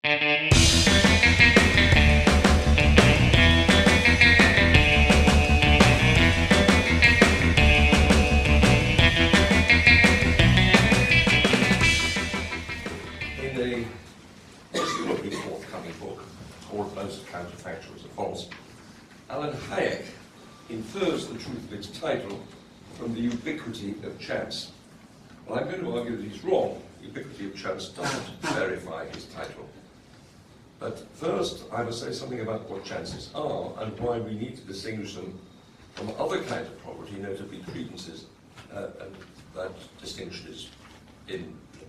In a presumably forthcoming book called Counterfactuals Are False, Hájek infers the truth of its title from the ubiquity of chance. Well, I'm going to argue that he's wrong. Ubiquity of chance doesn't verify his title. But first, I must say something about what chances are and why we need to distinguish them from other kinds of property, notably credences, and that distinction is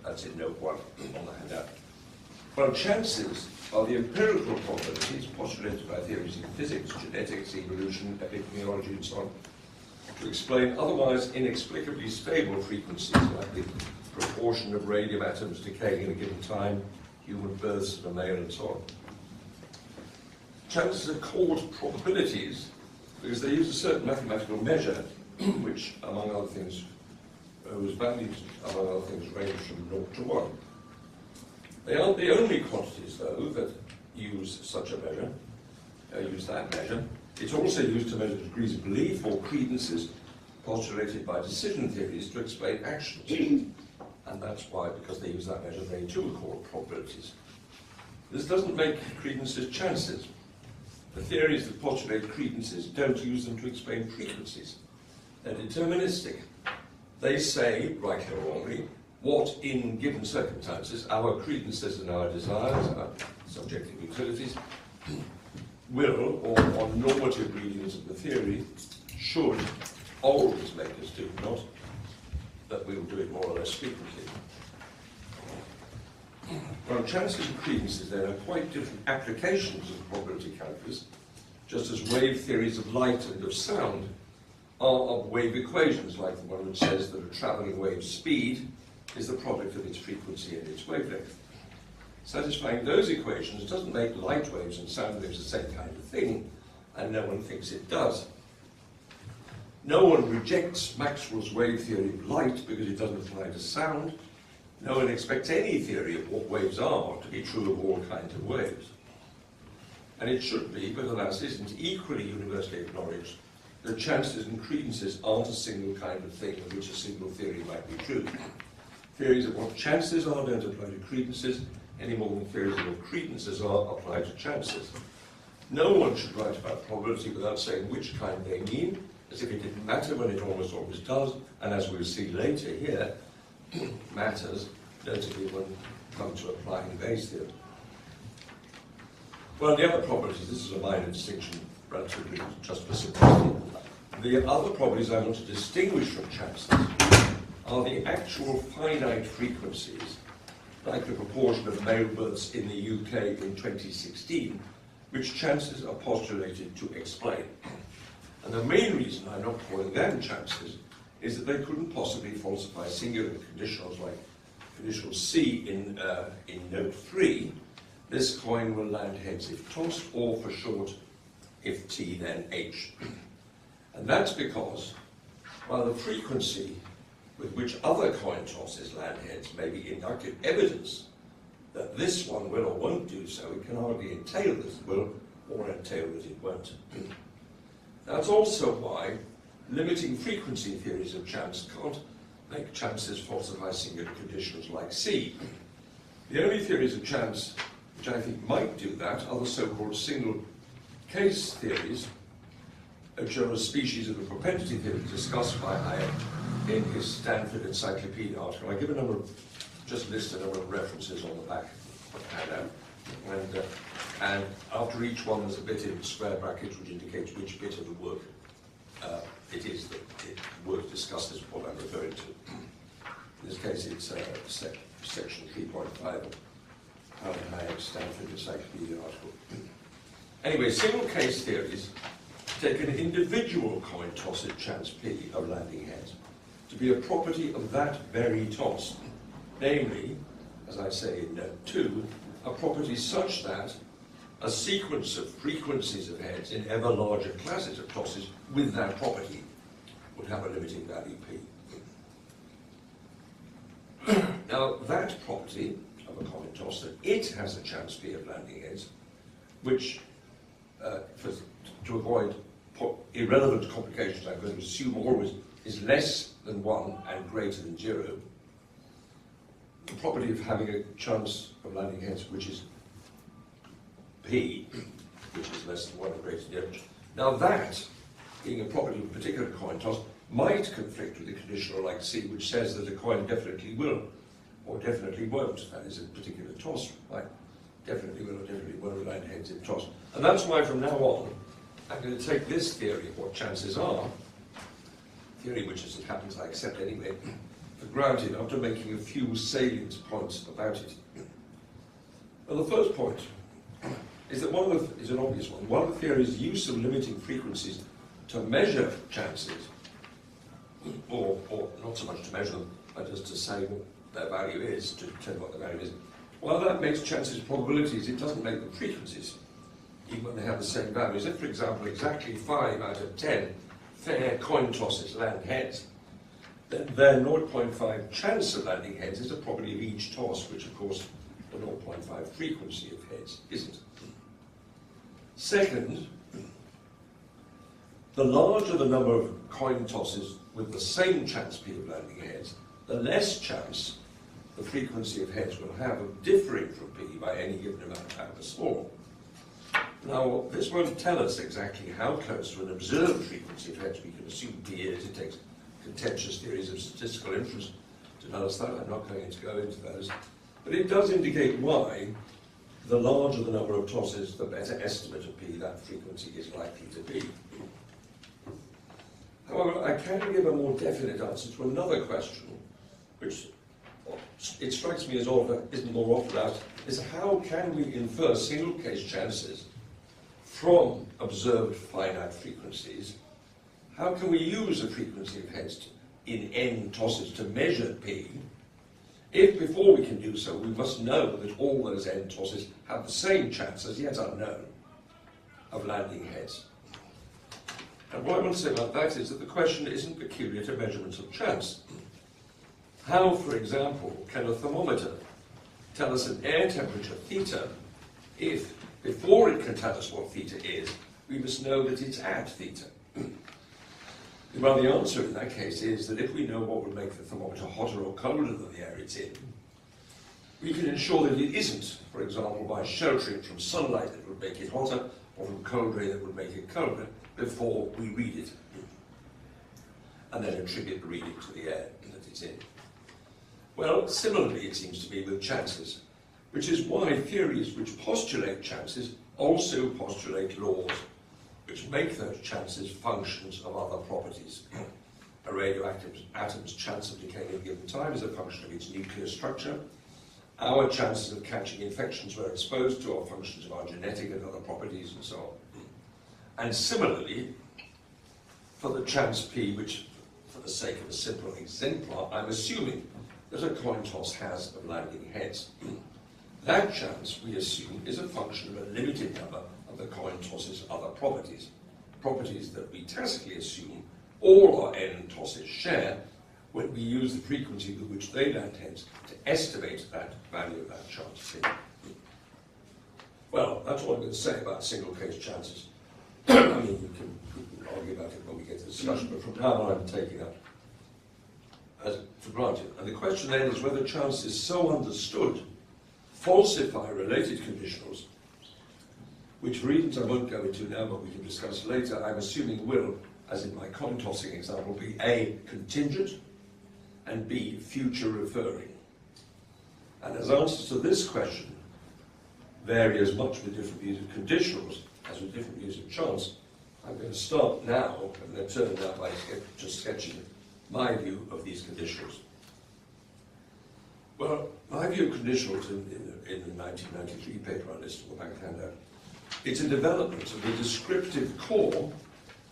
that's in note 1 on the handout. Well, chances are the empirical probabilities postulated by theories in physics, genetics, evolution, epidemiology, and so on, to explain otherwise inexplicably stable frequencies like the proportion of radium atoms decaying in a given time, human births of a male, and so on. Chances are called probabilities because they use a certain mathematical measure which, among other things, whose values, among other things, range from 0 to 1. They aren't the only quantities, though, that use such a measure, use that measure. It's also used to measure degrees of belief or credences postulated by decision theories to explain actions. And that's why, because they use that measure, they too are called probabilities. This doesn't make credences chances. The theories that postulate credences don't use them to explain frequencies. They're deterministic. They say, rightly or wrongly, what, in given circumstances, our credences and our desires, our subjective utilities, will, or on normative readings of the theory, should always make us do, not that we will do it more or less frequently. Well, chances and credences then are quite different applications of probability calculus, just as wave theories of light and of sound are of wave equations, like the one which says that a travelling wave's speed is the product of its frequency and its wavelength. Satisfying those equations doesn't make light waves and sound waves the same kind of thing, and no one thinks it does. No one rejects Maxwell's wave theory of light because it doesn't apply to sound. No one expects any theory of what waves are to be true of all kinds of waves. And it should be, but alas isn't, equally universally acknowledged that chances and credences aren't a single kind of thing of which a single theory might be true. Theories of what chances are don't apply to credences any more than theories of what credences are apply to chances. No one should write about probability without saying which kind they mean, as if it didn't matter when it almost always does, and as we'll see later here, matters, notably when it comes to applying Bayes' theorem. Well, the other properties, this is a minor distinction, relatively just for simplicity. The other properties I want to distinguish from chances are the actual finite frequencies, like the proportion of male births in the UK in 2016, which chances are postulated to explain. And the main reason I'm not calling them chances is that they couldn't possibly falsify singular conditionals like conditional C in note 3. This coin will land heads if tossed, or for short, if T then H. And that's because, while the frequency with which other coin tosses land heads may be inductive evidence that this one will or won't do so, it can hardly entail that it will or entail that it won't. That's also why limiting frequency theories of chance can't make chances falsify singular conditionals like C. The only theories of chance which I think might do that are the so-called single case theories, which are a species of the propensity theory discussed by Hájek in his Stanford Encyclopedia article. I give a number of, just list a number of references on the back of the handout. And after each one there's a bit in square brackets which indicates which bit of the work it is that the work discussed is what I'm referring to. In this case it's section 3.5 of Hájek's Stanford Encyclopedia article. Anyway, single case theories take an individual coin toss at chance P of landing heads to be a property of that very toss, namely, as I say in note 2, a property such that a sequence of frequencies of heads in ever larger classes of tosses with that property would have a limiting value P. Now, that property of of a coin toss, that it has a chance P of landing heads, which, to avoid irrelevant complications, I'm going to assume always is less than 1 and greater than 0. The property of having a chance of landing heads, which is P, which is less than 1 and greater than 0. Now that, being a property of a particular coin toss, might conflict with a conditional like C, which says that a coin definitely will, or definitely won't. That is, a particular toss might definitely will or definitely won't land heads in toss. And that's why from now on, I'm going to take this theory of what chances are, theory which as it happens I accept anyway, for granted after making a few salient points about it. Well, the first point is that is an obvious one. One of the theory's use of limiting frequencies to measure chances, or not so much to measure them, but just to say what their value is, to determine what the value is. While that makes chances probabilities, it doesn't make them frequencies, even when they have the same values. If, for example, exactly 5 out of 10 fair coin tosses land heads, then their 0.5 chance of landing heads is a property of each toss, which, of course, the 0.5 frequency of heads isn't. Second, the larger the number of coin tosses with the same chance P of landing heads, the less chance the frequency of heads will have of differing from P by any given amount, however small. Now, this won't tell us exactly how close to an observed frequency of heads we can assume P is. It takes contentious theories of statistical inference to tell us that. I'm not going to go into those. But it does indicate why the larger the number of tosses, the better estimate of P that frequency is likely to be. However, I can give a more definite answer to another question, which it strikes me as isn't more often asked, is how can we infer single-case chances from observed finite frequencies? How can we use a frequency of heads in n tosses to measure P, if before we can do so we must know that all those n tosses have the same chance, as yet unknown, of landing heads? And what I want to say about that is that the question isn't peculiar to measurements of chance. How, for example, can a thermometer tell us an air temperature theta if, before it can tell us what theta is, we must know that it's at theta? Well, the answer in that case is that if we know what would make the thermometer hotter or colder than the air it's in, we can ensure that it isn't, for example, by sheltering from sunlight that would make it hotter, or from cold rain that would make it colder, before we read it, and then attribute the reading to the air that it's in. Well, similarly, it seems to be with chances, which is why theories which postulate chances also postulate laws which make those chances functions of other properties. A radioactive atom's chance of decaying at a given time is a function of its nuclear structure. Our chances of catching infections we're exposed to are functions of our genetic and other properties, and so on. And similarly, for the chance P, which, for the sake of a simple exemplar, I'm assuming that a coin toss has of landing heads. That chance, we assume, is a function of a limited number of the coin toss's other properties, properties that we tacitly assume all our n tosses share when we use the frequency with which they land heads to estimate that value of that chance P. Well, that's all I'm going to say about single-case chances. I mean, we can argue about it when we get to the discussion, but from now on I'm taking that as for granted. And the question then is whether chance is so understood, falsify related conditionals, which for reasons I won't go into now, but we can discuss later, I'm assuming will, as in my coin tossing example, be A, contingent, and B, future referring. And as answers to this question vary as much with different views of conditionals as with different views of chance, I'm going to start now, and then turn now by just sketching my view of these conditionals. Well, my view of conditionals in the 1993 paper I listed on the back of the handout, it's a development of the descriptive core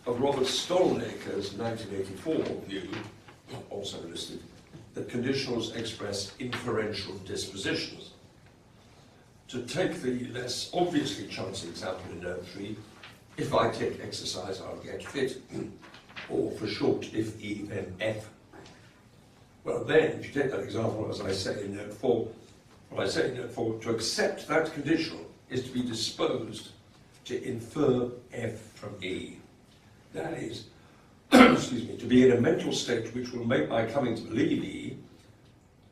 of Robert Stolnaker's 1984 view, also listed, that conditionals express inferential dispositions. To take the less obviously chancy example in note 3, if I take exercise, I'll get fit, or for short, if E, then F. Well then, if you take that example, as I say in note 4, Well, I say, to accept that conditional is to be disposed to infer F from E. That is, excuse me, to be in a mental state which will make my coming to believe E,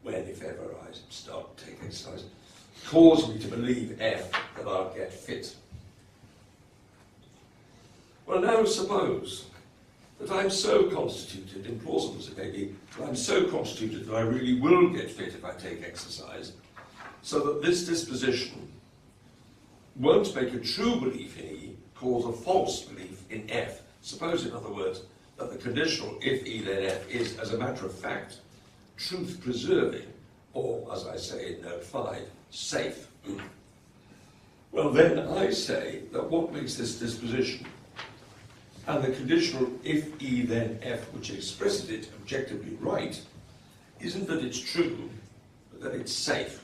when, if ever, I start to take exercise, cause me to believe F that I'll get fit. Well, now suppose that I'm so constituted, implausible as it may be, that I'm so constituted that I really will get fit if I take exercise, so that this disposition won't make a true belief in E cause a false belief in F. Suppose, in other words, that the conditional if E then F is, as a matter of fact, truth-preserving, or, as I say in note 5, safe. Well, then I say that what makes this disposition and the conditional if E then F, which expresses it objectively right, isn't that it's true, but that it's safe.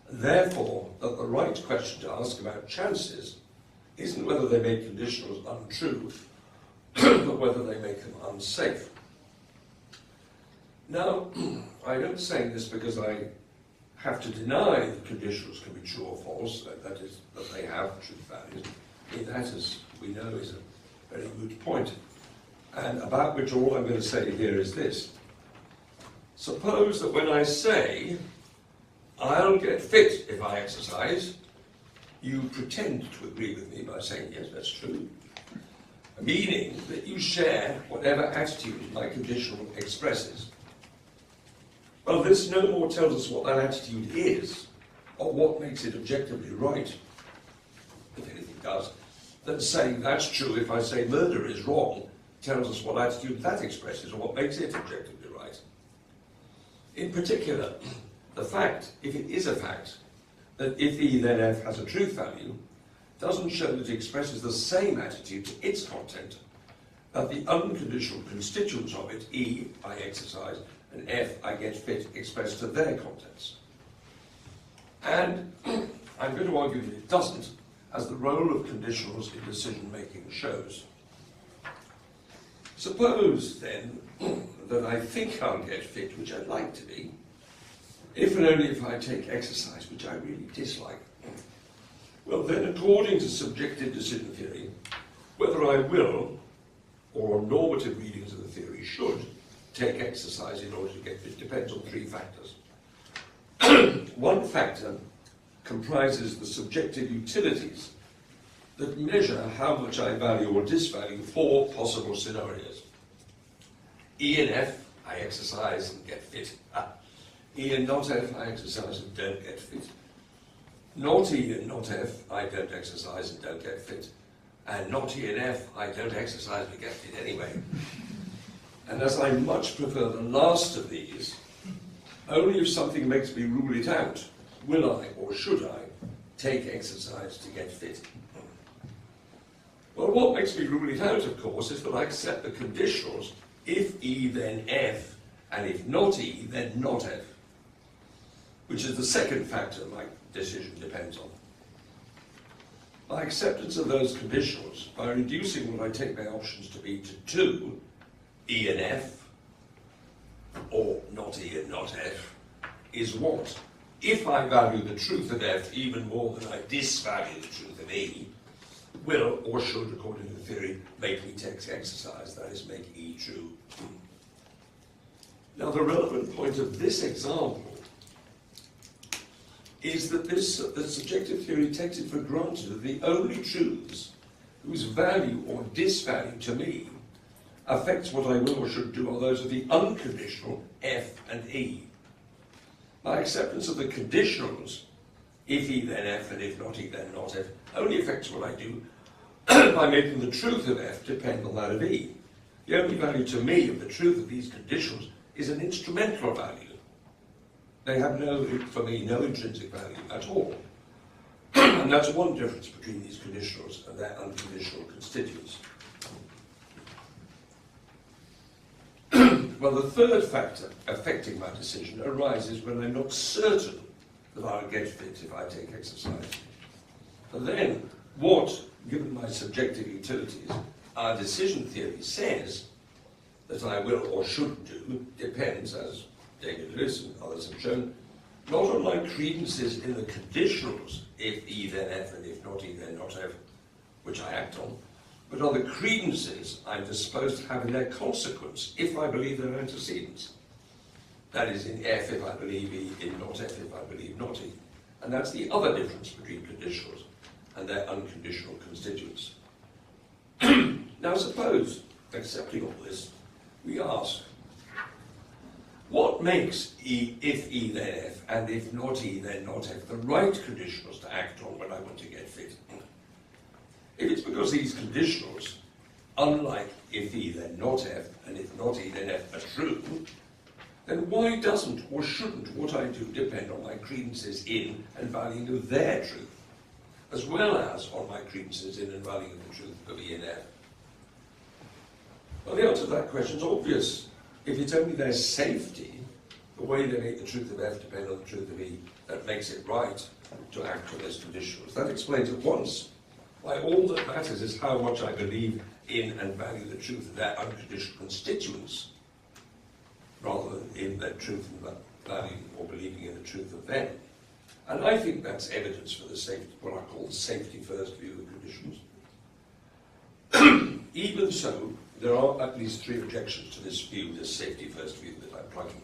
Therefore, that the right question to ask about chances isn't whether they make conditionals untrue, but whether they make them unsafe. Now, I don't say this because I have to deny that conditionals can be true or false, that is, that they have truth values. That, as we know, is a very good point, and about which all I'm going to say here is this. Suppose that when I say, I'll get fit if I exercise, you pretend to agree with me by saying, yes, that's true, meaning that you share whatever attitude my conditional expresses. Well, this no more tells us what that attitude is, or what makes it objectively right, if anything does, than saying that's true if I say murder is wrong tells us what attitude that expresses, or what makes it objectively right. In particular, the fact, if it is a fact, that if E then F has a truth value, doesn't show that it expresses the same attitude to its content that the unconditional constituents of it, E, I exercise, and F, I get fit, express to their contents. And I'm going to argue that it doesn't, as the role of conditionals in decision-making shows. Suppose, then, that I think I'll get fit, which I'd like to be, if and only if I take exercise, which I really dislike. Well, then, according to subjective decision theory, whether I will, or on normative readings of the theory should, take exercise in order to get fit depends on three factors. One factor comprises the subjective utilities that measure how much I value or disvalue four possible scenarios. E and F, I exercise and get fit. E and not F, I exercise and don't get fit. Not E and not F, I don't exercise and don't get fit. And not E and F, I don't exercise but get fit anyway. And as I much prefer the last of these, only if something makes me rule it out will I, or should I, take exercise to get fit. Well, what makes me rule it out, of course, is that I accept the conditionals if E then F, and if not E, then not F, which is the second factor my decision depends on. My acceptance of those conditionals, by reducing what I take my options to be to two, E and F, or not E and not F, is what? If I value the truth of F even more than I disvalue the truth of E, will, or should, according to the theory, make me take exercise, that is, make E true. Now, the relevant point of this example is that the subjective theory takes it for granted that the only truths whose value or disvalue to me affects what I will or should do are those of the unconditional F and E. My acceptance of the conditionals, if E then F and if not E then not F, only affects what I do by making the truth of F depend on that of E. The only value to me of the truth of these conditionals is an instrumental value. They have for me, no intrinsic value at all. And that's one difference between these conditionals and their unconditional constituents. Well, the third factor affecting my decision arises when I'm not certain that I'll get fit if I take exercise. And then, what, given my subjective utilities, our decision theory says that I will or should do depends, as David Lewis and others have shown, not on my credences in the conditionals, if E then F and if not E then not F, which I act on, but on the credences I'm disposed to have in their consequence, if I believe their antecedents. That is, in F if I believe E, in not F if I believe not E. And that's the other difference between conditionals and their unconditional constituents. Now suppose, accepting all this, we ask, what makes E, if E then F, and if not E then not F, the right conditionals to act on when I want to get fit? If it's because these conditionals, unlike if E then not F, and if not E then F, are true, then why doesn't or shouldn't what I do depend on my credences in and valuing of their truth, as well as on my credences in and valuing of the truth of E and F? Well, the answer to that question is obvious. If it's only their safety, the way they make the truth of F depend on the truth of E, that makes it right to act on those conditionals. That explains at once why all that matters is how much I believe in and value the truth of their unconditional constituents, rather than in their truth and valuing or believing in the truth of them. And I think that's evidence for the safety, what I call the safety first view of conditionals. Even so, there are at least three objections to this view, this safety first view that I'm plugging,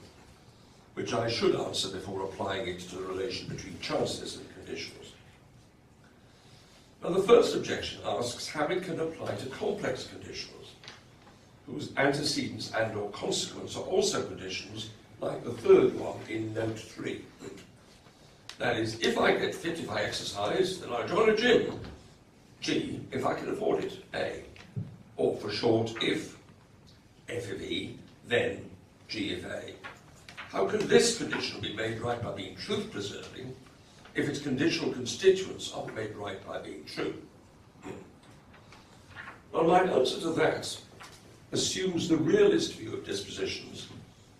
which I should answer before applying it to the relation between chances and conditionals. Now, the first objection asks how it can apply to complex conditionals, whose antecedents and or consequents are also conditionals, like the third one in note 3. That is, if I get fit if I exercise, then I join a gym. G, if I can afford it, A. Or for short, if F of E, then G of A. How can this conditional be made right by being truth-preserving if its conditional constituents aren't made right by being true? Well, my answer to that assumes the realist view of dispositions,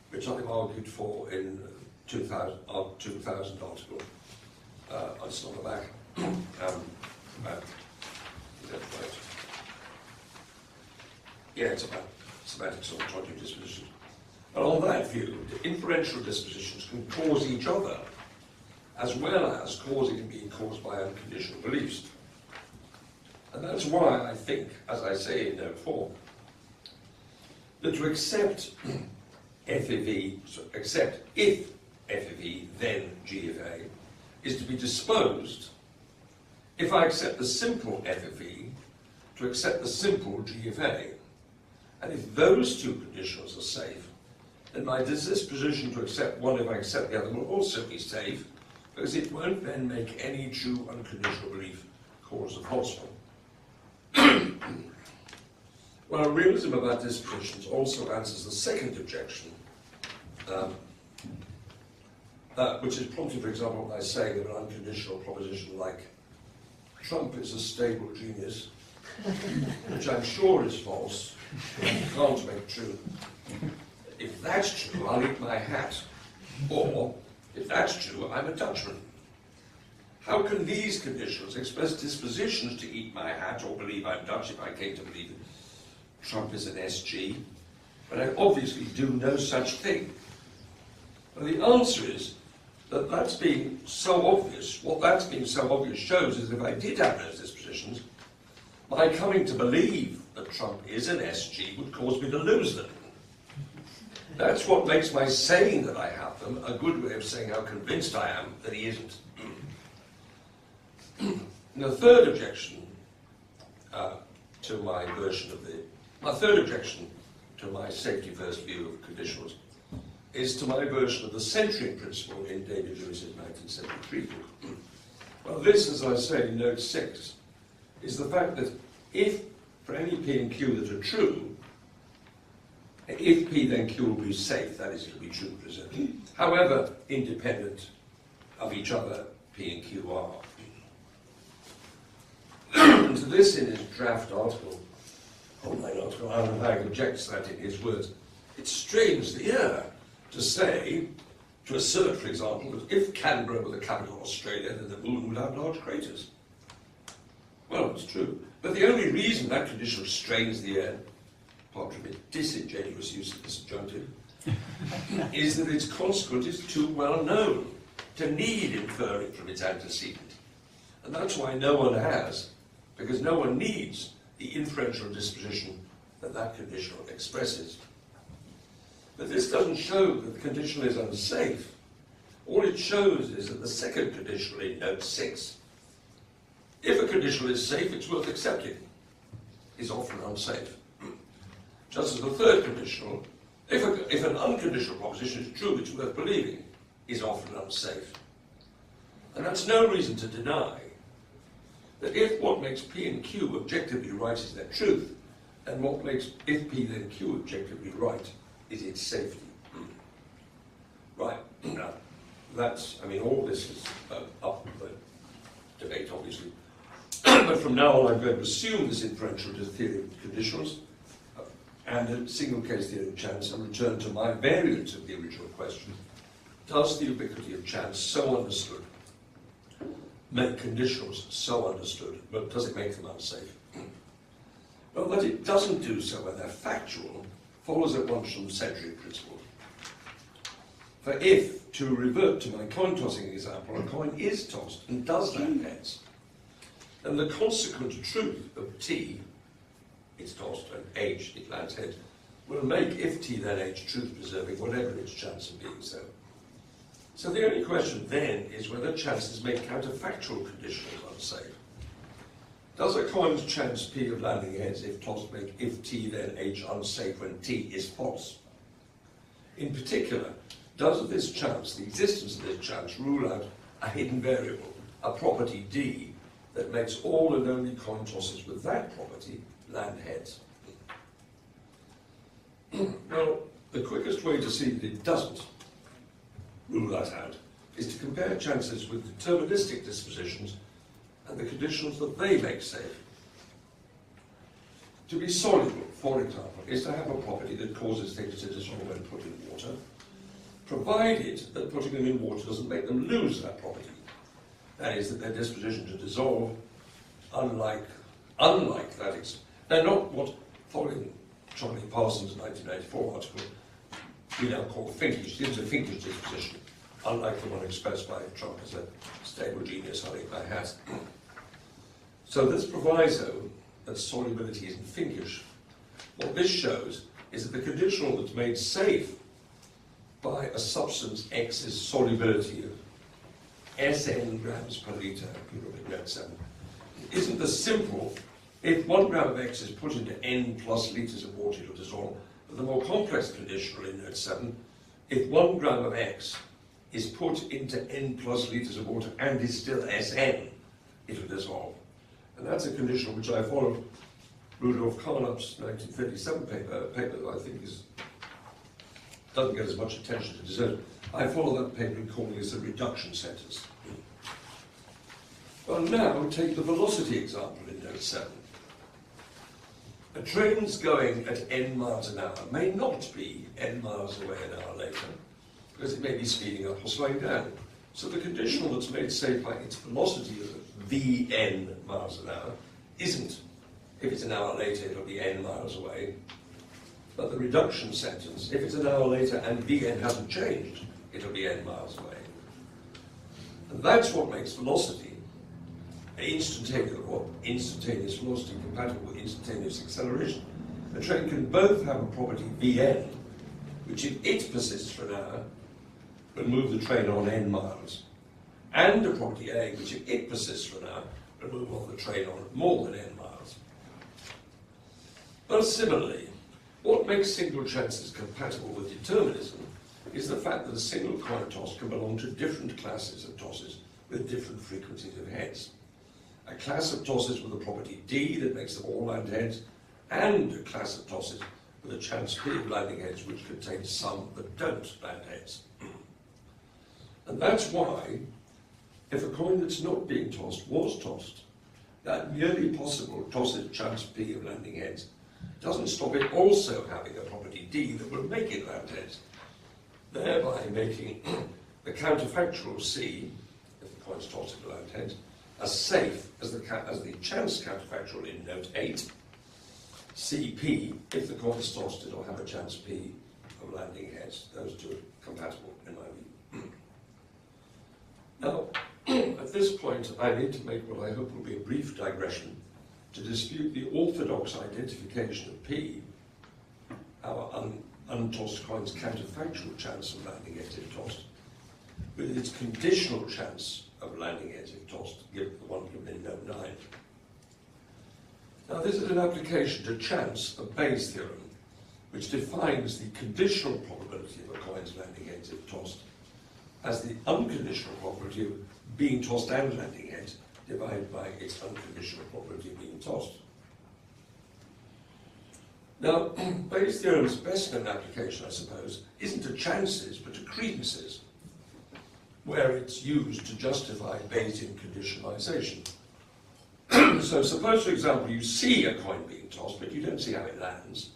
which I've argued for in 2000 article. It's not the back. About, is that right? Yeah, it's about semantics of ontology dispositions. And on that view, the inferential dispositions can cause each other, as well as causing and being caused by unconditional beliefs. And that's why I think, as I say in note 4, that to accept F of E, so accept if F of E, then G of A, is to be disposed, if I accept the simple F of E, to accept the simple G of A. And if those two conditionals are safe, then my disposition to accept one if I accept the other will also be safe, because it won't then make any true unconditional belief cause a false one. Well, realism about dispositions also answers the second objection, which is prompted, for example, by saying of an unconditional proposition like, Trump is a stable genius, which I'm sure is false, can't make true. If that's true, I'll eat my hat. Or, if that's true, I'm a Dutchman. How can these conditionals express dispositions to eat my hat or believe I'm Dutch if I came to believe that Trump is an SG? But I obviously do no such thing. Well, the answer is that that's being so obvious. What that's being so obvious shows is if I did have those dispositions, my coming to believe that Trump is an SG would cause me to lose them. That's what makes my saying that I have them a good way of saying how convinced I am that he isn't. The third objection to my version of my third objection to my safety first view of conditionals is to my version of the centering principle in David Lewis's 1973 book. Well, this, as I say in note 6, is the fact that if, for any P and Q that are true, if P then Q will be safe, that is, it will be true preserved, however independent of each other P and Q are. And to this, in his draft article, online article, Hájek objects that in his words, it strains the ear to say, to assert, for example, that if Canberra were the capital of Australia, then the moon would have large craters. Well, it's true. But the only reason that condition strains the ear, apart from its disingenuous use of the subjunctive, is that its consequence is too well known to need inferring from its antecedent. And that's why no one has, because no one needs the inferential disposition that that conditional expresses. But this doesn't show that the conditional is unsafe. All it shows is that the second conditional in note 6, if a conditional is safe, it's worth accepting, is often unsafe. Just as the third conditional, if an unconditional proposition is true, it's worth believing, is often unsafe. And that's no reason to deny that if what makes P and Q objectively right is their truth, and what makes if P then Q objectively right is its safety. Right, now, that's, I mean, all this is up for debate, obviously. But from now on, I'm going to assume this inferential theory of conditionals and a single case theory of chance and return to my variant of the original question. Does the ubiquity of chance, so understood, make conditionals so understood, but does it make them unsafe? Well, that it doesn't do so when they're factual follows at once from the century principle. For if, to revert to my coin tossing example, a coin is tossed and does land heads, then the consequent truth of T, it's tossed, and H, it lands heads, will make if T then H truth preserving, whatever its chance of being so. So the only question then is whether chances make counterfactual conditionals unsafe. Does a coin's chance P of landing heads if tossed make if T then H unsafe when T is false? In particular, does this chance, the existence of this chance, rule out a hidden variable, a property D, that makes all and only coin tosses with that property land heads? Well, the quickest way to see that it doesn't rule that out is to compare chances with deterministic dispositions and the conditions that they make safe. To be soluble, for example, is to have a property that causes things to dissolve when put in water, provided that putting them in water doesn't make them lose that property. That is, that their disposition to dissolve, unlike that, they're not what, following Charlie Parsons' 1994 article, we now call Finkish. This is a Finkish disposition, unlike the one expressed by Trump as a stable genius, I think, by Hat. So this proviso that solubility isn't Finkish, what this shows is that the conditional that's made safe by a substance X's solubility of Sn grams per litre, if you look at note 7, isn't the simple, if 1 gram of X is put into N plus litres of water, it'll dissolve, but the more complex conditional in note 7, if 1 gram of X is put into N plus litres of water and is still Sn, it'll dissolve. And that's a conditional which I followed Rudolf Carnap's 1937 paper that I think doesn't get as much attention as it deserves. I follow that paper in calling this a reduction sentence. Well, now take the velocity example in note 7. A train's going at n miles an hour may not be n miles away an hour later, because it may be speeding up or slowing down. So the conditional that's made safe by its velocity of Vn miles an hour isn't, if it's an hour later, it'll be n miles away. But the reduction sentence, if it's an hour later and Vn hasn't changed, it'll be n miles away. And that's what makes velocity instantaneous velocity compatible with instantaneous acceleration. A train can both have a property Vn, which if it persists for an hour, will move the train on n miles, and a property A, which if it persists for an hour, will move on the train on more than n miles. But similarly, what makes single chances compatible with determinism is the fact that a single coin toss can belong to different classes of tosses with different frequencies of heads. A class of tosses with a property D that makes them all land heads, and a class of tosses with a chance P of landing heads which contains some that don't land heads. And that's why, if a coin that's not being tossed was tossed, that merely possible toss's chance P of landing heads doesn't stop it also having a property D that will make it land heads, thereby making the counterfactual C, if the coin's tossed to land heads, as safe as the chance counterfactual in note 8, CP, if the coin is tossed, it'll have a chance P of landing heads. Those two are compatible in my view. Now, at this point, I need to make what I hope will be a brief digression to dispute the orthodox identification of P, our untossed coin's counterfactual chance of landing heads if tossed, with its conditional chance of landing heads if tossed, given the one given in Note 9. Now, this is an application to chance of Bayes' theorem, which defines the conditional probability of a coin's landing heads if tossed as the unconditional probability of being tossed and landing heads divided by its unconditional probability of being tossed. Now, Bayes' theorem's best known application, I suppose, isn't to chances but to credences, where it's used to justify Bayesian conditionalization. So suppose, for example, you see a coin being tossed, but you don't see how it lands,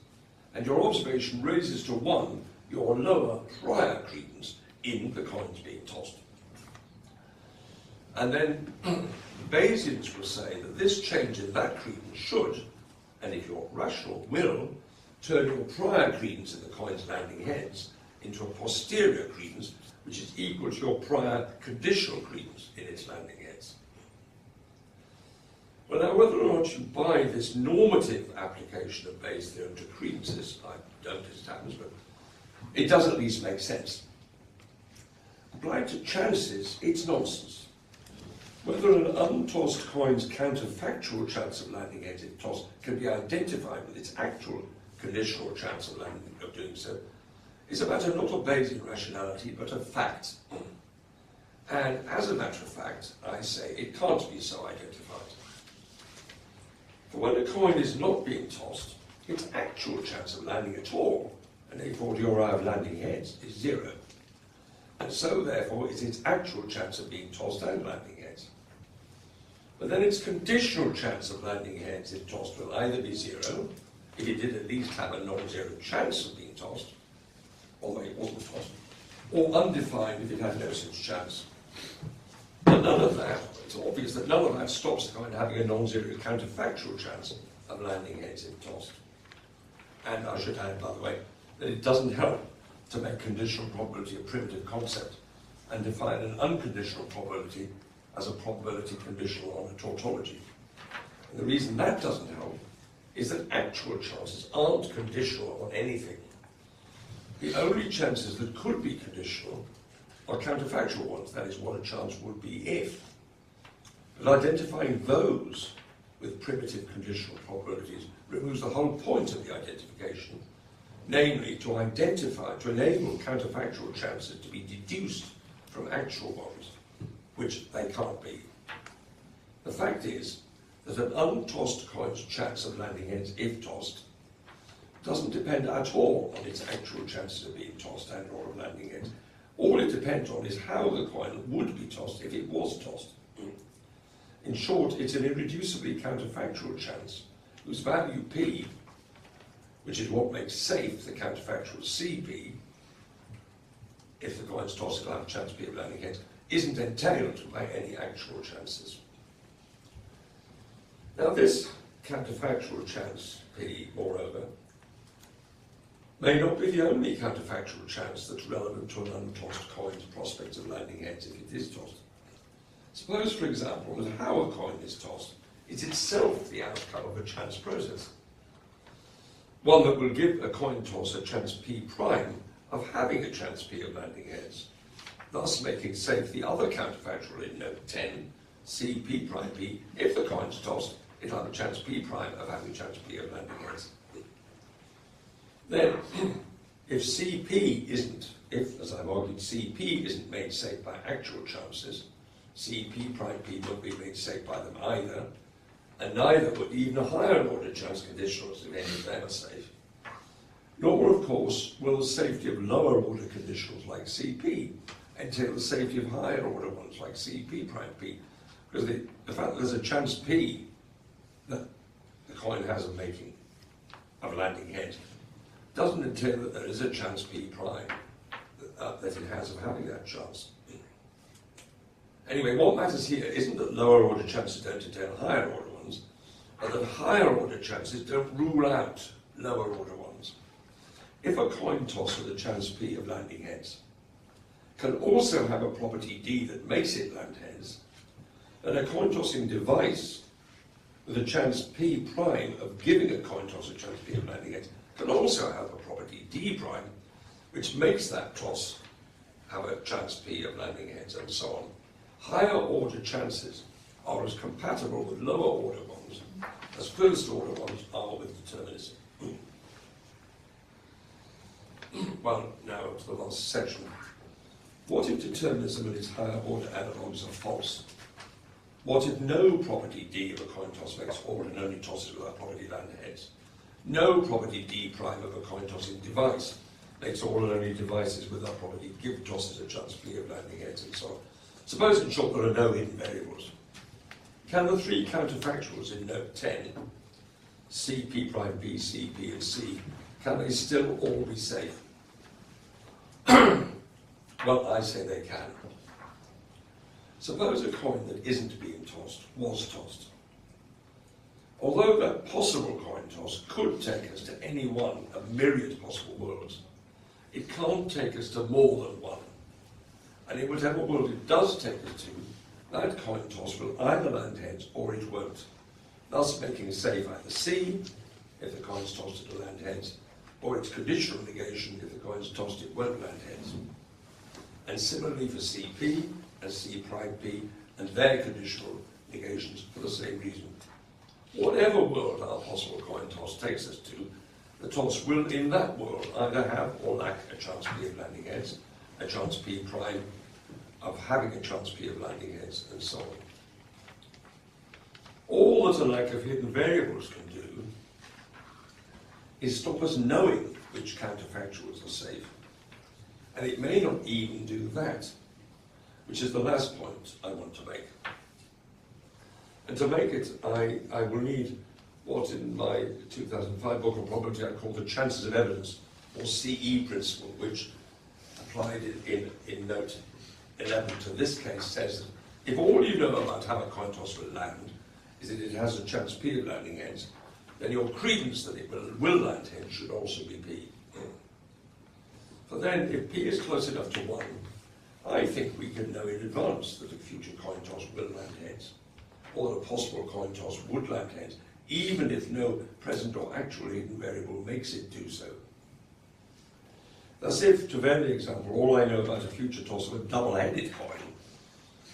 and your observation raises to 1 your lower prior credence in the coins being tossed. And then Bayesians will say that this change in that credence should, and if you're rational, will, turn your prior credence in the coin's landing heads into a posterior credence, which is equal to your prior conditional credence in its landing heads. Well, now, whether or not you buy this normative application of Bayes' theorem to credences, I don't as it happens, but it does at least make sense. Applied to chances, it's nonsense. Whether an untossed coin's counterfactual chance of landing heads if tossed can be identified with its actual conditional chance of doing so is a matter not of Bayesian rationality, but of fact. And as a matter of fact, I say it can't be so identified. For when a coin is not being tossed, its actual chance of landing at all, and a fortiori of landing heads, is 0. And so, therefore, is its actual chance of being tossed and landing heads. But then its conditional chance of landing heads if tossed will either be 0, if it did at least have a non-zero chance of being tossed, although it wasn't tossed, or undefined if it had no such chance. But none of that, it's obvious that none of that stops the coin having a non-zero counterfactual chance of landing heads if tossed. And I should add, by the way, that it doesn't help to make conditional probability a primitive concept and define an unconditional probability as a probability conditional on a tautology. And the reason that doesn't help is that actual chances aren't conditional on anything. The only chances that could be conditional are counterfactual ones, that is, what a chance would be if. But identifying those with primitive conditional probabilities removes the whole point of the identification, namely to enable counterfactual chances to be deduced from actual ones, which they can't be. The fact is that an untossed coin's chance of landing heads if tossed doesn't depend at all on its actual chances of being tossed and or of landing heads. All it depends on is how the coin would be tossed if it was tossed. In short, it's an irreducibly counterfactual chance whose value P, which is what makes safe the counterfactual CP, if the coin's tossed it'll have a chance P of landing heads, isn't entailed by any actual chances. Now this counterfactual chance P, moreover, may not be the only counterfactual chance that's relevant to an untossed coin's prospects of landing heads if it is tossed. Suppose, for example, that how a coin is tossed is itself the outcome of a chance process, one that will give a coin toss a chance P prime of having a chance P of landing heads, thus making safe the other counterfactual in Note 10, C P prime P. If the coin's tossed, it'll have a chance P prime of having a chance P of landing heads. Then, if CP isn't, as I've argued, CP isn't made safe by actual chances, CP prime P won't be made safe by them either, and neither would even a higher order chance conditionals if any of them are safe. Nor, of course, will the safety of lower order conditionals like CP entail the safety of higher order ones like CP prime P, because the fact that there's a chance P that the coin has of making, of landing heads, doesn't entail that there is a chance P prime that it has of having that chance. Anyway, what matters here isn't that lower order chances don't entail higher order ones, but that higher order chances don't rule out lower order ones. If a coin toss with a chance P of landing heads can also have a property D that makes it land heads, and a coin tossing device with a chance P prime of giving a coin toss a chance P of landing heads can also have a property D prime, which makes that toss have a chance P of landing heads, and so on. Higher order chances are as compatible with lower order ones as first order ones are with determinism. Well, now to the last section. What if determinism and its higher order analogues are false? What if no property D of a coin toss makes all and only tosses without property land heads? No property D prime of a coin tossing device makes all and only devices without property give tosses a chance P of landing heads, and so on. Suppose, in short, there are no hidden variables. Can the three counterfactuals in note 10, C, P prime, B, C, P, and C, can they still all be safe? Well, I say they can. Suppose a coin that isn't being tossed was tossed. Although that possible coin toss could take us to any one of myriad possible worlds, it can't take us to more than one. And in whatever world it does take us to, that coin toss will either land heads or it won't, thus making safe either C, if the coin's tossed it will land heads, or its conditional negation, if the coin's tossed it won't land heads. And similarly for CP and C prime P and their conditional negations for the same reason. Whatever world our possible coin toss takes us to, the toss will in that world either have or lack a chance P of landing heads, a chance P prime of having a chance P of landing heads, and so on. All that a lack of hidden variables can do is stop us knowing which counterfactuals are safe. And it may not even do that, which is the last point I want to make. And to make it, I will need what in my 2005 book on probability I call the chances of evidence, or CE principle, which applied in note 11 to this case says that if all you know about how a coin toss will land is that it has a chance P of landing heads, then your credence that it will land heads should also be P. For then, if P is close enough to 1, I think we can know in advance that a future coin toss will land heads, or that a possible coin toss would land heads, even if no present or actual hidden variable makes it do so. Thus, if, to vary the example, all I know about a future toss of a double-headed coin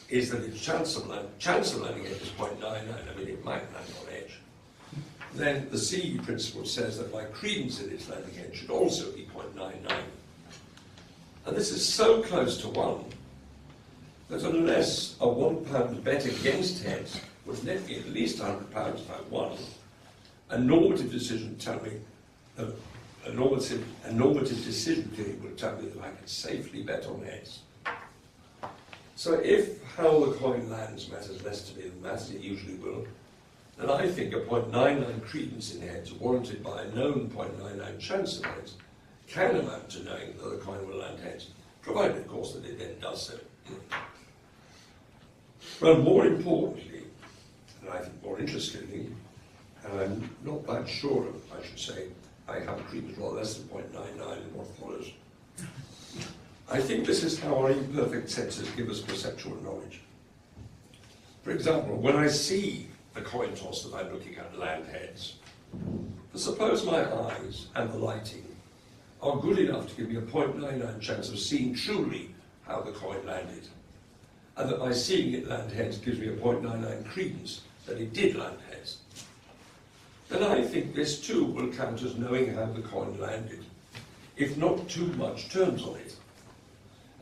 is that its chance of landing head is 0.99, I mean it might land on edge, then the CE principle says that my credence in its landing head should also be 0.99. And this is so close to 1 that unless a £1 bet against heads would net me at least £100 about 1, a normative decision tell me a normative decision theory would tell me that I can safely bet on heads. So if how the coin lands matters less to me than matters it usually will, then I think a 0.99 credence in heads warranted by a known 0.99 chance of heads can amount to knowing that the coin will land heads, provided, of course, that it then does so. Well, more importantly, and I think more interestingly, and I'm not that sure of, I should say, I have a credence rather less than 0.99 in what follows. I think this is how our imperfect senses give us perceptual knowledge. For example, when I see the coin toss that I'm looking at land heads, suppose my eyes and the lighting are good enough to give me a 0.99 chance of seeing truly how the coin landed, and that by seeing it land heads gives me a 0.99 credence that it did land heads, then I think this too will count as knowing how the coin landed, if not too much turns on it.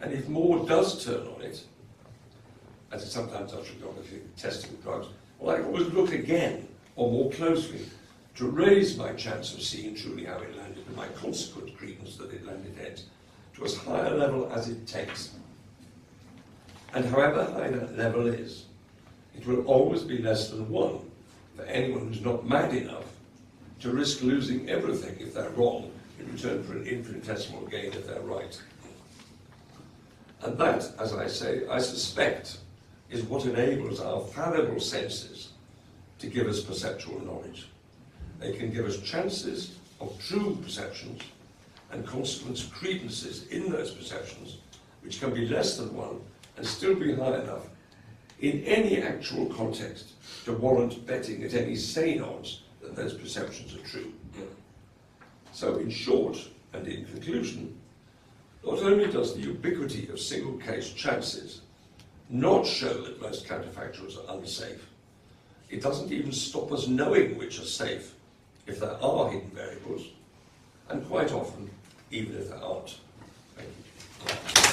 And if more does turn on it, as it sometimes does with testing drugs, well, I can always look again, or more closely, to raise my chance of seeing truly how it landed, and my consequent credence that it landed heads, to as high a level as it takes. And however high that level is, it will always be less than 1 for anyone who's not mad enough to risk losing everything if they're wrong in return for an infinitesimal gain if they're right. And that, as I say, I suspect, is what enables our fallible senses to give us perceptual knowledge. They can give us chances of true perceptions and consequent credences in those perceptions which can be less than 1 and still be high enough in any actual context to warrant betting at any sane odds that those perceptions are true. So in short, and in conclusion, not only does the ubiquity of single-case chances not show that most counterfactuals are unsafe, it doesn't even stop us knowing which are safe if there are hidden variables, and quite often, even if there aren't. Thank you.